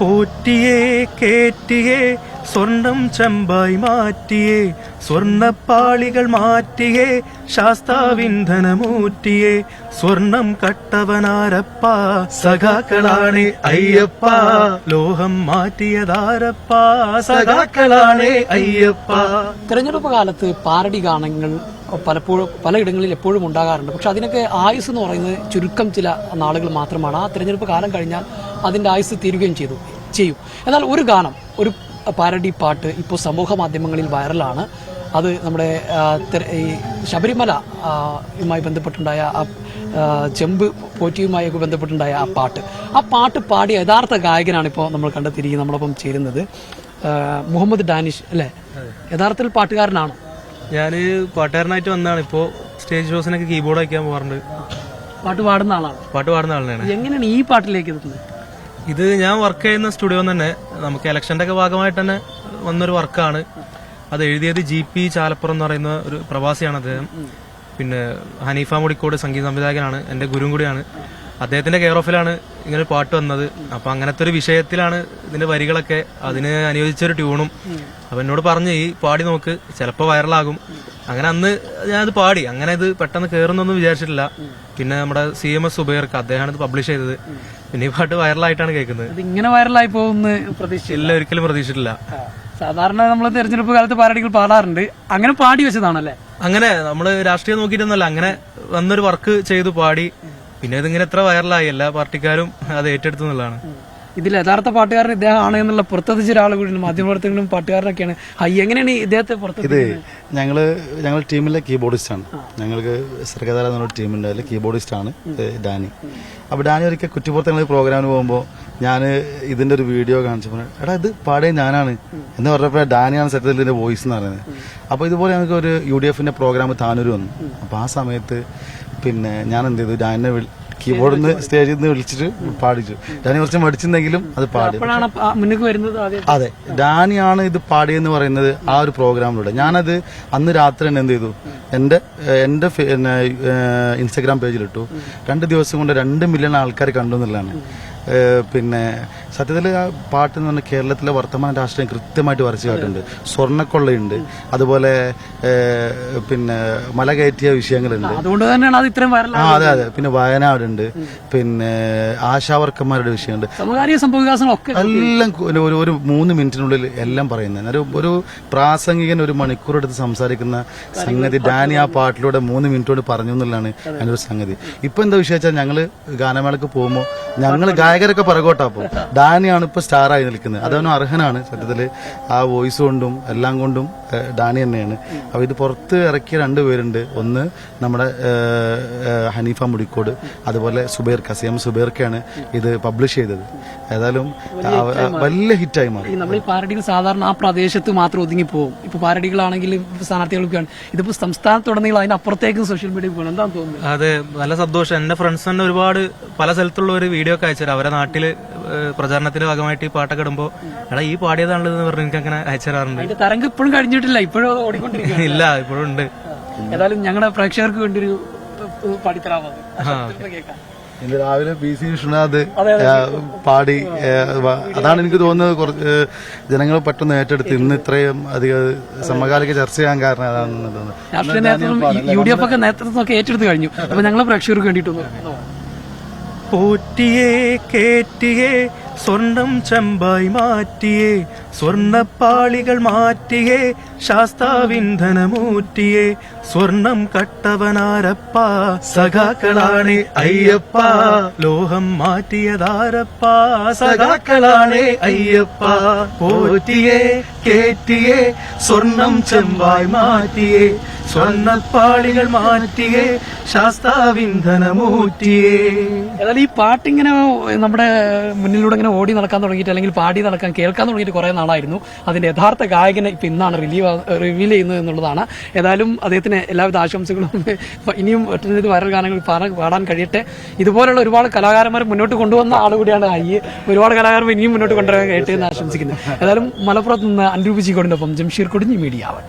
പോറ്റിയേ കേറ്റിയേ സ്വർണം ചെമ്പായി മാറ്റിയേ സ്വർണപ്പാളികൾ മാറ്റിയേ ശാസ്താവിന്ധനമൂറ്റിയേ സ്വർണം കട്ടവനാരപ്പ സഖാക്കളാണേ അയ്യപ്പ ലോഹം മാറ്റിയതാരപ്പ സഖാക്കളാണേ അയ്യപ്പ. തെരഞ്ഞെടുപ്പ് കാലത്ത് പാരഡി ഗാനങ്ങൾ പലപ്പോഴും പലയിടങ്ങളിൽ എപ്പോഴും ഉണ്ടാകാറുണ്ട്. പക്ഷെ അതിനൊക്കെ ആയുസ് എന്ന് പറയുന്നത് ചുരുക്കം ചില നാളുകൾ മാത്രമാണ്. ആ തെരഞ്ഞെടുപ്പ് കാലം കഴിഞ്ഞാൽ അതിന്റെ ആയുസ് തീരുകയും ചെയ്യും. എന്നാൽ ഒരു ഗാനം, ഒരു പാരഡി പാട്ട് ഇപ്പോൾ സമൂഹ മാധ്യമങ്ങളിൽ വൈറലാണ്. അത് നമ്മുടെ ഈ ശബരിമല യുമായി ബന്ധപ്പെട്ടുണ്ടായ ചെമ്പ് പോറ്റിയുമായി ബന്ധപ്പെട്ടുണ്ടായ ആ പാട്ട് പാടിയ യഥാർത്ഥ ഗായകനാണ് ഇപ്പോൾ നമ്മൾ കണ്ടെത്തിയിരിക്കുന്നത്. നമ്മളൊപ്പം ചേരുന്നത് മുഹമ്മദ് ഡാനിഷ് അല്ലേ? യഥാർത്ഥത്തിൽ പാട്ടുകാരനാണോ? ഞാൻ പാട്ടുകാരനായിട്ട് വന്നതാണ്. ഇപ്പോൾ സ്റ്റേജ് ഷോസിനൊക്കെ കീബോർഡ് വയ്ക്കാൻ പോകാറുണ്ട്. പാട്ട് പാടുന്ന ആളാണ്? പാട്ട് പാടുന്ന ആളാണ്. എങ്ങനെയാണ് ഈ പാട്ടിലേക്ക് എത്തുന്നത്? ഇത് ഞാൻ വർക്ക് ചെയ്യുന്ന സ്റ്റുഡിയോ തന്നെ നമുക്ക് ഇലക്ഷന്റെ ഒക്കെ ഭാഗമായിട്ട് തന്നെ വന്നൊരു വർക്കാണ്. അത് എഴുതിയത് GP ചാലപ്പുറം എന്ന് പറയുന്ന ഒരു പ്രവാസിയാണ് അദ്ദേഹം. പിന്നെ ഹനീഫ മുടിക്കോട് സംഗീത സംവിധായകനാണ്, എന്റെ ഗുരുവും കൂടിയാണ്. അദ്ദേഹത്തിന്റെ കെയർ ഓഫിലാണ് ഇങ്ങനെ പാട്ട് വന്നത്. അപ്പൊ അങ്ങനത്തെ ഒരു വിഷയത്തിലാണ് ഇതിന്റെ വരികളൊക്കെ, അതിന് അനുയോജിച്ചൊരു ട്യൂണും. അപ്പൊ എന്നോട് പറഞ്ഞ് ഈ പാടി നോക്ക്, ചിലപ്പോ വൈറലാകും. അങ്ങനെ അന്ന് ഞാനത് പാടി. അങ്ങനെ ഇത് പെട്ടെന്ന് കയറുന്നൊന്നും വിചാരിച്ചിട്ടില്ല. പിന്നെ നമ്മുടെ CMS സുബൈർക്ക് അദ്ദേഹമാണ് ഇത് പബ്ലിഷ് ചെയ്തത്. പിന്നെ ഈ പാട്ട് വൈറലായിട്ടാണ് കേൾക്കുന്നത്. ഇങ്ങനെ വൈറലായി പോകുന്ന പ്രതീക്ഷയില്ല, ഒരിക്കലും പ്രതീക്ഷിച്ചിട്ടില്ല. സാധാരണ നമ്മൾ തെരഞ്ഞെടുപ്പ് കാലത്ത് പാരഡികൾ പാടാറുണ്ട്. അങ്ങനെ പാടി വെച്ചതാണല്ലേ? അങ്ങനെ നമ്മള് രാഷ്ട്രീയം നോക്കിയിട്ടൊന്നുമല്ല, അങ്ങനെ വന്നൊരു വർക്ക് ചെയ്തു പാടി. പിന്നെ ഇതിങ്ങനെ എത്ര വൈറലായി, എല്ലാ പാർട്ടിക്കാരും അത് ഏറ്റെടുത്തു എന്നുള്ളതാണ്. ഇതിൽ യഥാർത്ഥ പാട്ടുകാരൻ ഇദ്ദേഹം ആണ് എന്നുള്ള പുറത്തെത്തിച്ച ഒരാൾ കൂടി മാധ്യമപ്രവർത്തകനും പാട്ടുകാരനൊക്കെയാണ്. എങ്ങനെയാണ് ഇദ്ദേഹത്തെ പുറത്ത്? ഞങ്ങൾ ടീമിലെ കീബോർഡിസ്റ്റാണ്. ഞങ്ങൾക്ക് സർഗധാര എന്നൊരു ടീമിന്റെ അതിൽ കീബോർഡിസ്റ്റാണ് ഡാനി. അപ്പോൾ ഡാനി ഒരിക്കൽ കുറ്റിപ്പുറത്ത് പ്രോഗ്രാമിന് പോകുമ്പോൾ ഞാൻ ഇതിന്റെ ഒരു വീഡിയോ കാണിച്ചപ്പോൾ എടാ ഇത് പാടിയ ഞാനാണ് എന്ന് പറഞ്ഞപ്പോൾ ഡാനിയാണ് സത്യത്തിൽ ഇതിന്റെ വോയിസ് എന്ന് പറയുന്നത്. അപ്പോൾ ഇതുപോലെ ഞങ്ങൾക്ക് ഒരു UDF പ്രോഗ്രാം താനൂർ വന്നു. അപ്പോൾ ആ സമയത്ത് പിന്നെ ഞാൻ എന്ത് ചെയ്തു, ഡാനിനെ കീബോർഡിൽ നിന്ന് സ്റ്റേജിൽ നിന്ന് വിളിച്ചിട്ട് പാടിച്ചു. ഡാനി കുറച്ച് മടിച്ചിരുന്നെങ്കിലും അത് പാടി. അതെ, ഡാനിയാണ് ഇത് പാടിയെന്ന് പറയുന്നത് ആ ഒരു പ്രോഗ്രാമിലൂടെ. ഞാനത് അന്ന് രാത്രി തന്നെ എന്ത് ചെയ്തു, എന്റെ ഇൻസ്റ്റഗ്രാം പേജിലിട്ടു. 2 ദിവസം കൊണ്ട് 2 മില്യൺ ആൾക്കാർ കണ്ടു എന്നുള്ളതാണ്. പിന്നെ സത്യത്തിൽ ആ പാട്ട് എന്ന് പറഞ്ഞാൽ കേരളത്തിലെ വർത്തമാന രാഷ്ട്രീയം കൃത്യമായിട്ട് വരച്ചു കാട്ടുണ്ട്. സ്വർണ്ണക്കൊള്ളയുണ്ട്, അതുപോലെ പിന്നെ മല കയറ്റിയ വിഷയങ്ങളുണ്ട്. അതുകൊണ്ട് തന്നെയാണ് അത് ഇത്രയും വൈറൽ. അതെ. പിന്നെ വയനാടുണ്ട്, പിന്നെ ആശാവർക്കന്മാരുടെ വിഷയമുണ്ട്, സമകാലിക സംഭവവികാസങ്ങളൊക്കെ എല്ലാം ഒരു 3 മിനിറ്റിനുള്ളിൽ എല്ലാം പറയുന്നത്. ഒരു പ്രാസംഗികൻ 1 മണിക്കൂർ എടുത്ത് സംസാരിക്കുന്ന സംഗതി ഡാനി ആ പാട്ടിലൂടെ 3 മിനിറ്റ് കൊണ്ട് പറഞ്ഞു എന്നുള്ളതാണ് അതിന്റെ ഒരു സംഗതി. ഇപ്പൊ എന്താ വിഷയം വെച്ചാൽ ഞങ്ങള് ഗാനമേളക്ക് പോകുമ്പോൾ ഞങ്ങൾ ഗായകരൊക്കെ പിറകോട്ടാ പോകും. ഡാനിയാണ് ഇപ്പൊ സ്റ്റാറായി നിൽക്കുന്നത്. അതവനും അർഹനാണ് സത്യത്തില്. ആ വോയിസ് കൊണ്ടും എല്ലാം കൊണ്ടും ഡാനി തന്നെയാണ്. അപ്പൊ ഇത് പുറത്ത് ഇറക്കിയ 2 പേരുണ്ട്. ഒന്ന് നമ്മുടെ ഹനീഫ മുടിക്കോട്, അതുപോലെ CMS സുബൈർക്കാണ് ഇത് പബ്ലിഷ് ചെയ്തത്. ഏതായാലും വലിയ ഹിറ്റായി മാറി. നമ്മൾ ഈ പാരഡികൾ സാധാരണ ആ പ്രദേശത്ത് മാത്രം ഒതുങ്ങി പോകും. ഇപ്പൊ പാരഡികളാണെങ്കിലും സ്ഥാനാർത്ഥികൾക്കാണ്, ഇതിപ്പോ സംസ്ഥാനത്തുടനീളം അതിനപ്പുറത്തേക്കും സോഷ്യൽ മീഡിയ പോകണം. എന്താണെന്ന് തോന്നുന്നു? അതെ, നല്ല സന്തോഷം. എന്റെ ഫ്രണ്ട്സ് തന്നെ ഒരുപാട് പല സ്ഥലത്തുള്ള ഒരു വീഡിയോ ഒക്കെ അയച്ചുതരാം. അവരെ നാട്ടില് പ്രചാരണത്തിന്റെ ഭാഗമായിട്ട് ഈ പാട്ടൊക്കെ ഇടുമ്പോ എടാ ഈ പാടിയതാണെന്ന് പറഞ്ഞ് എനിക്ക് അങ്ങനെ അയച്ചുതരാറുണ്ട്. തരംഗം ഇപ്പോഴും കഴിഞ്ഞിട്ടില്ല, ഇപ്പോഴും ഓടിക്കൊണ്ടിരിക്കുന്നു. ഇല്ല, ഇപ്പോഴും ഉണ്ട്. ഏതായാലും ഞങ്ങളുടെ പ്രേക്ഷകർക്ക് വേണ്ടി ഒരു പാടിത്തരാമോ? ഇന്ന് രാവിലെ PC വിഷ്ണുനാഥ് പാടി. അതാണ് എനിക്ക് തോന്നുന്നത് കുറച്ച് ജനങ്ങൾ പെട്ടെന്ന് ഏറ്റെടുത്ത് ഇന്ന് ഇത്രയും അധികം സമകാലിക ചർച്ച ചെയ്യാൻ കാരണം അതാണെന്ന് തോന്നുന്നു. രാഷ്ട്രീയ നേതൃത്വം UDF ഒക്കെ നേതൃത്വമൊക്കെ ഏറ്റെടുത്ത് കഴിഞ്ഞു. അപ്പൊ ഞങ്ങളെ പ്രേക്ഷകർക്ക് വേണ്ടിയിട്ടൊന്ന് പോറ്റിയേ കേറ്റിയേ സ്വർണം ചെമ്പായി മാറ്റിയേ സ്വർണപ്പാളികൾ മാറ്റിയേ ശാസ്താവിന്ധനമൂറ്റിയേ സ്വർണം കട്ടവനാരപ്പ സഖാക്കളാണേ അയ്യപ്പ ലോഹം മാറ്റിയതാരപ്പ സഖാക്കളാണേ അയ്യപ്പ. പോറ്റിയേ കേറ്റിയേ സ്വർണം ചെമ്പായി മാറ്റിയേ സ്വർണപ്പാളികൾ മാറ്റിയേ ശാസ്താവിന്ധനമൂറ്റിയേ. ഏതായാലും ഈ പാട്ടിങ്ങനെ നമ്മുടെ മുന്നിലൂടെ ഇങ്ങനെ ഓടി നടക്കാൻ തുടങ്ങിയിട്ട്, അല്ലെങ്കിൽ പാടി നടക്കാൻ കേൾക്കാൻ തുടങ്ങിയിട്ട് കുറെ നാളായിരുന്നു. അതിന്റെ യഥാർത്ഥ ഗായകനെ ഇപ്പൊ ഇന്നാണ് റിവീൽ ചെയ്യുന്നത് എന്നുള്ളതാണ്. ഏതായാലും അദ്ദേഹത്തിന് എല്ലാവിധ ആശംസകളും. ഇനിയും ഒറ്റനവധി വൈറൽ ഗാനങ്ങൾ പാടാൻ കഴിയട്ടെ. ഇതുപോലുള്ള ഒരുപാട് കലാകാരന്മാർ മുന്നോട്ട് കൊണ്ടുവന്ന ആളുകൂടിയാണ് ഒരുപാട് കലാകാരന്മാർ ഇനിയും മുന്നോട്ട് കൊണ്ടുവരാൻ കഴിയട്ടെ എന്ന് ആശംസിക്കുന്നത്. ഏതായാലും മലപ്പുറത്ത് നിന്ന് അൻരൂപ് ജിക്കോടിനൊപ്പം ജംഷീർ കൊടിഞ്ഞി, മീഡിയ 1.